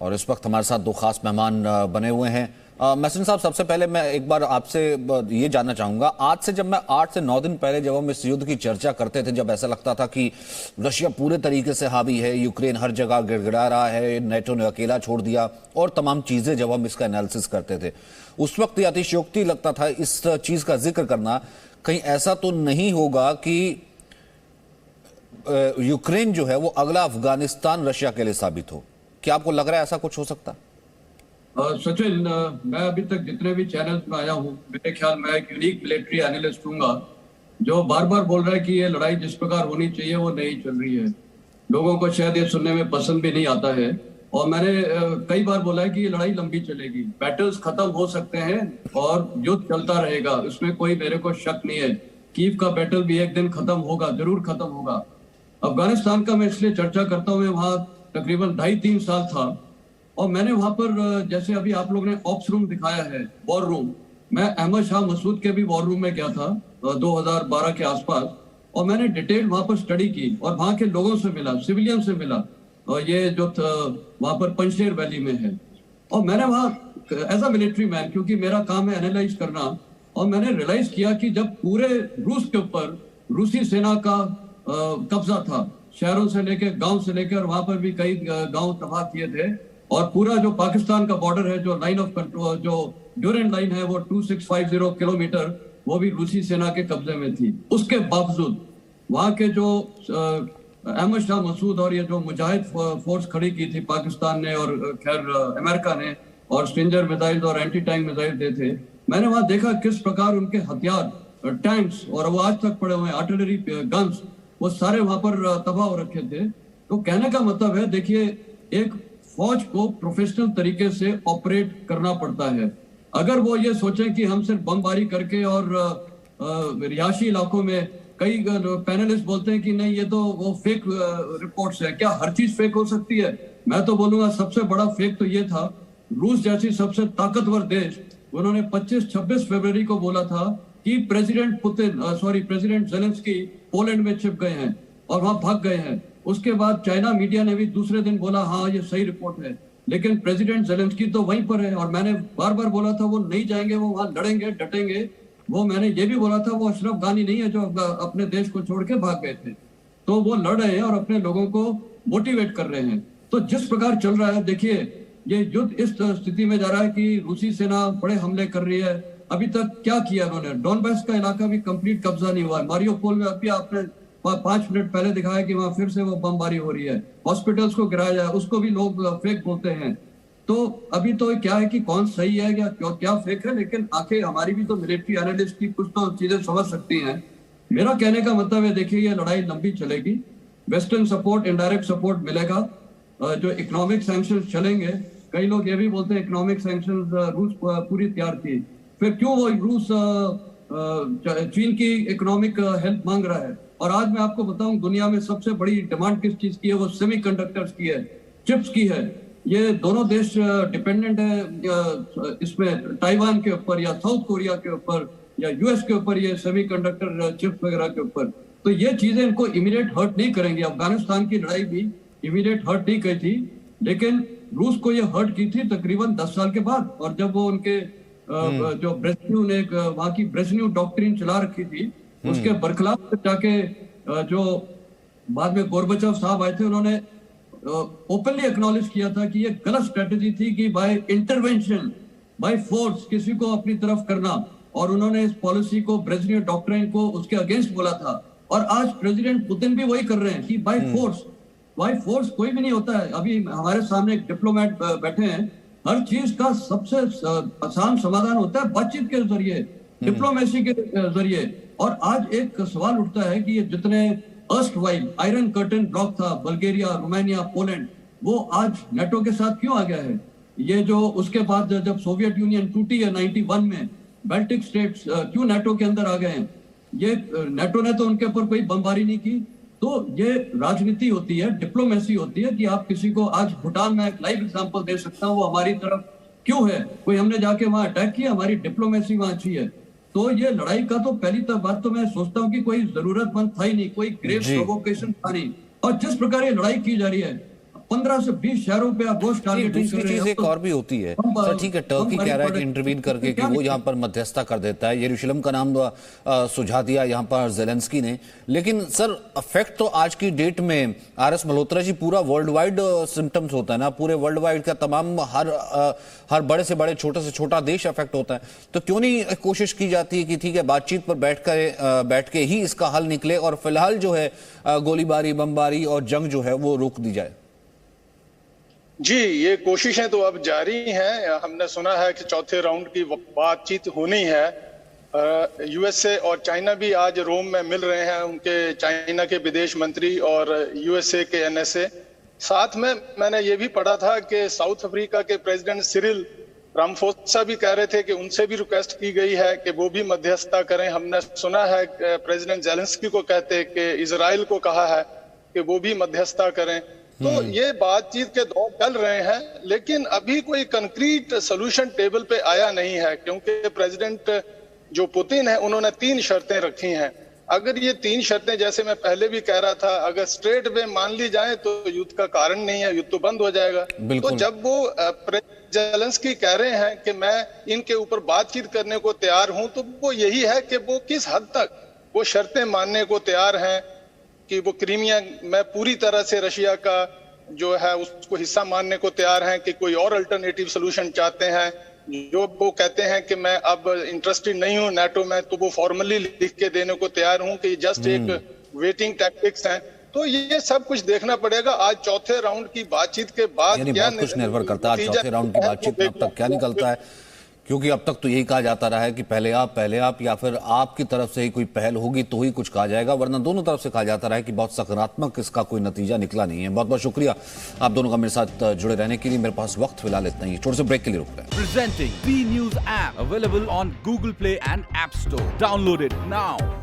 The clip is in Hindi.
और इस वक्त हमारे साथ दो खास मेहमान बने हुए हैं। महसिन साहब, सबसे पहले मैं एक बार आपसे ये जानना चाहूंगा, आज से जब मैं 8 से 9 दिन पहले जब हम इस युद्ध की चर्चा करते थे, जब ऐसा लगता था कि रशिया पूरे तरीके से हावी है, यूक्रेन हर जगह गिड़गिड़ा रहा है, नेटो ने अकेला छोड़ दिया और तमाम चीजें, जब हम इसका एनालिसिस करते थे उस वक्त ये अतिशयोक्ति लगता था इस चीज का जिक्र करना। कहीं ऐसा तो नहीं होगा कि यूक्रेन जो है वो अगला अफगानिस्तान रशिया के लिए साबित हो? क्या आपको लग रहा है ऐसा कुछ हो सकता है? सचिन, मैं अभी तक जितने भी चैनल्स में आया हूँ, मेरे ख्याल में एक यूनिक मिलिट्री एनालिस्ट हूँगा जो बार बार बोल रहा है कि ये लड़ाई जिस प्रकार होनी चाहिए वो नहीं चल रही है। लोगों को शायद ये सुनने में पसंद भी नहीं आता है, और मैंने कई बार बोला है कि ये लड़ाई लंबी चलेगी, बैटल्स खत्म हो सकते हैं और युद्ध चलता रहेगा, इसमें कोई मेरे को शक नहीं है। कीव का बैटल भी एक दिन खत्म होगा, जरूर खत्म होगा। अफगानिस्तान का मैं इसलिए चर्चा करता हूँ, मैं वहाँ तकरीबन 2.5-3 साल था और मैंने वहां पर, जैसे अभी आप लोगों ने ऑप्स रूम दिखाया है, वॉर रूम, मैं अहमद शाह मसूद के भी वॉर रूम में गया था 2012 के आसपास, और मैंने डिटेल वहां पर स्टडी की और वहां के लोगों से मिला, सिविलियन से मिला, और ये जो वहां पर पंजशेर वैली में है। और मैंने वहां एज अ मिलिट्री मैन, क्योंकि मेरा काम है एनालाइज करना, और मैंने रियलाइज किया कि जब पूरे रूस के ऊपर रूसी सेना का कब्जा था, शहरों से लेकर गांव से लेकर, वहां पर भी कई गांव तबाह किए थे, और पूरा जो पाकिस्तान का बॉर्डर है, जो लाइन ऑफ कंट्रोल, जो ड्यूरेंट लाइन है, वो 2650 किलोमीटर, वो भी रूसी सेना के कब्जे में थी। उसके बावजूद वहां के जो अहमद शाह मसूद और ये जो मुजाहिद फोर्स खड़ी की थी पाकिस्तान ने, और खैर अमेरिका ने, और स्ट्रेंजर मिसाइल और एंटी टैंक मिसाइल दे थे, मैंने वहां देखा किस प्रकार उनके हथियार, टैंक्स, और वो आज तक पड़े हुए आर्टिलरी गन्स, वो सारे वहां पर तबाह हो रखे थे। तो कहने का मतलब है, देखिए, एक फौज को प्रोफेशनल तरीके से ऑपरेट करना पड़ता है। अगर वो ये सोचें कि हम सिर्फ बमबारी करके, और रिहायशी इलाकों में कई पैनलिस्ट बोलते हैं कि नहीं ये तो वो फेक रिपोर्ट्स है, क्या हर चीज फेक हो सकती है? मैं तो बोलूंगा सबसे बड़ा फेक तो ये था, रूस जैसी सबसे ताकतवर देश, उन्होंने 25-26 फरवरी को बोला था कि प्रेसिडेंट जेलेंस्की पोलैंड में छिप गए हैं और वहां भाग गए हैं। उसके बाद चाइना मीडिया ने भी दूसरे दिन बोला हाँ ये सही रिपोर्ट है, लेकिन प्रेसिडेंट जेलेंस्की तो वहीं पर है, और मैंने बार बार बोला था वो नहीं जाएंगे, वो वहां लड़ेंगे, डटेंगे। वो मैंने ये भी बोला था वो अशरफ गानी नहीं है जो अपने देश को छोड़ के भाग गए थे, तो वो लड़ रहे हैं और अपने लोगों को मोटिवेट कर रहे हैं। तो जिस प्रकार चल रहा है, देखिए, ये युद्ध इस स्थिति में जा रहा है कि रूसी सेना बड़े हमले कर रही है। अभी तक क्या किया उन्होंने? डॉनबास का इलाका भी कंप्लीट कब्जा नहीं हुआ है। मारियोपोल में अभी आपने 5 मिनट पहले दिखाया कि वहां फिर से वो बमबारी हो रही है, हॉस्पिटल्स को गिराया जाए, उसको भी लोग फेक बोलते हैं। तो अभी तो क्या है कि कौन सही है या क्या फेक है, लेकिन आखिर हमारी भी तो मिलिट्री एनालिस्ट की कुछ तो चीजें समझ सकती हैं। मेरा कहने का मतलब है, देखिए, ये लड़ाई लंबी चलेगी, वेस्टर्न सपोर्ट, इनडायरेक्ट सपोर्ट मिलेगा, जो इकोनॉमिक सैंक्शन चलेंगे। कई लोग ये भी बोलते हैं इकोनॉमिक सैंक्शन रूस पूरी तैयार थी, फिर क्यों वो रूस चीन की इकोनॉमिक हेल्प मांग रहा है? और आज मैं आपको बताऊं, दुनिया में सबसे बड़ी डिमांड किस चीज की है? वो सेमीकंडक्टर्स की है, चिप्स की है। ये दोनों देश डिपेंडेंट है इसमें, ताइवान के ऊपर या साउथ कोरिया के ऊपर या यूएस के ऊपर, ये सेमीकंडक्टर चिप्स वगैरह के ऊपर। तो ये चीजें इनको इमीडिएट हर्ट नहीं करेंगी। अफगानिस्तान की लड़ाई भी इमीडिएट हर्ट नहीं की थी, लेकिन रूस को ये हर्ट की थी तकरीबन 10 साल के बाद। और जब वो उनके जो ब्रेजनेव ने वहां की ब्रेजनेव डॉक्ट्रिन चला रखी थी, उसके बरखलाफ जाके जो बाद में गोरबचव साहब आए थे, उन्होंने ओपनली एक्नॉलेज किया था कि ये गलत स्ट्रेटेजी थी कि बाय इंटरवेंशन, बाय फोर्स किसी को अपनी तरफ करना, और उन्होंने इस पॉलिसी को, ब्रेजनेव डॉक्ट्रिन को, उसके अगेंस्ट बोला था। और आज प्रेसिडेंट पुतिन भी वही कर रहे हैं कि बाय फोर्स कोई भी नहीं होता है। अभी हमारे सामने एक डिप्लोमेट बैठे हैं, हर चीज का सबसे आसान समाधान होता है बातचीत के जरिए, डिप्लोमेसी के जरिए। और आज एक सवाल उठता है कि ये जितने अर्स्टवाइल आयरन कर्टन ब्लॉक था, बल्गेरिया, रोमानिया, पोलैंड, वो आज नेटो के साथ क्यों आ गया है? ये जो उसके बाद जब सोवियत यूनियन टूटी है 91 में, बाल्टिक स्टेट्स क्यों नेटो के अंदर आ गए हैं? ये नेटो ने तो उनके ऊपर कोई बमबारी नहीं की। तो ये राजनीति होती है, डिप्लोमेसी होती है कि आप किसी को, आज भूटान में एक लाइव एग्जांपल दे सकता हूँ, वो हमारी तरफ क्यों है? कोई हमने जाके वहां अटैक किया? हमारी डिप्लोमेसी वहां अच्छी है। तो ये लड़ाई का तो पहली बात तो मैं सोचता हूँ कि कोई जरूरतमंद था ही नहीं, कोई ग्रेव प्रोवोकेशन था नहीं। और जिस प्रकार ये लड़ाई की जा रही है, 15 से 20 शहरों पे आप गोश्त एक टारगेटिंग कर दूसरी रहे हैं। चीज एक और भी होती है सर, ठीक है, टर्की कह रहा है कि इंटरवीन करके कि वो यहाँ पर मध्यस्थता कर देता है, यरूशलेम का नाम सुझा दिया यहाँ पर जेलेंस्की ने। लेकिन सर अफेक्ट तो आज की डेट में आर.एस. मल्होत्रा जी पूरा वर्ल्ड वाइड सिम्टम्स होता है ना, पूरे वर्ल्ड वाइड का तमाम हर बड़े से बड़े छोटे से छोटा देश अफेक्ट होता है। तो क्यों नहीं कोशिश की जाती है कि ठीक है बातचीत पर बैठ के ही इसका हल निकले और फिलहाल जो है गोलीबारी बमबारी और जंग जो है वो रोक दी जाए। जी, ये कोशिशें तो अब जारी हैं। हमने सुना है कि चौथे राउंड की बातचीत होनी है। यूएसए और चाइना भी आज रोम में मिल रहे हैं, उनके चाइना के विदेश मंत्री और यूएसए के एनएसए। साथ में मैंने ये भी पढ़ा था कि साउथ अफ्रीका के प्रेसिडेंट सिरिल रामफोसा भी कह रहे थे कि उनसे भी रिक्वेस्ट की गई है कि वो भी मध्यस्थता करें। हमने सुना है प्रेसिडेंट जेलेंस्की को कहते कि इजराइल को कहा है कि वो भी मध्यस्थता करें। तो ये बातचीत के दौर चल रहे हैं, लेकिन अभी कोई कंक्रीट सोल्यूशन टेबल पे आया नहीं है, क्योंकि प्रेसिडेंट जो पुतिन है उन्होंने 3 शर्तें रखी हैं। अगर ये 3 शर्तें, जैसे मैं पहले भी कह रहा था, अगर स्ट्रेट वे मान ली जाए तो युद्ध का कारण नहीं है, युद्ध तो बंद हो जाएगा। तो जब वो जेलेंस्की कह रहे हैं कि मैं इनके ऊपर बातचीत करने को तैयार हूं, तो वो यही है कि वो किस हद तक वो शर्तें मानने को तैयार हैं कि वो क्रीमिया में पूरी तरह से रशिया का जो है उसको हिस्सा मानने को तैयार हैं, कि कोई और अल्टरनेटिव सोल्यूशन चाहते हैं। जो वो कहते हैं कि मैं अब इंटरेस्टेड नहीं हूं नाटो में, तो वो फॉर्मली लिख के देने को तैयार हूं कि जस्ट एक वेटिंग टैक्टिक्स हैं। तो ये सब कुछ देखना पड़ेगा आज चौथे राउंड की बातचीत के बाद। यानी बहुत कुछ निर्भर करता है चौथे राउंड की बातचीत में अब तक क्या निकलता है, क्योंकि अब तक तो यही कहा जाता रहा है कि पहले आप या फिर आपकी तरफ से ही कोई पहल होगी तो ही कुछ कहा जाएगा, वरना दोनों तरफ से कहा जाता रहा है कि बहुत सकारात्मक इसका कोई नतीजा निकला नहीं है। बहुत बहुत शुक्रिया आप दोनों का मेरे साथ जुड़े रहने के लिए। मेरे पास वक्त फिलहाल इतना ही, छोटे से ब्रेक के लिए रुक रहे हैं। Presenting B News app available on Google Play and App Store. Download it now.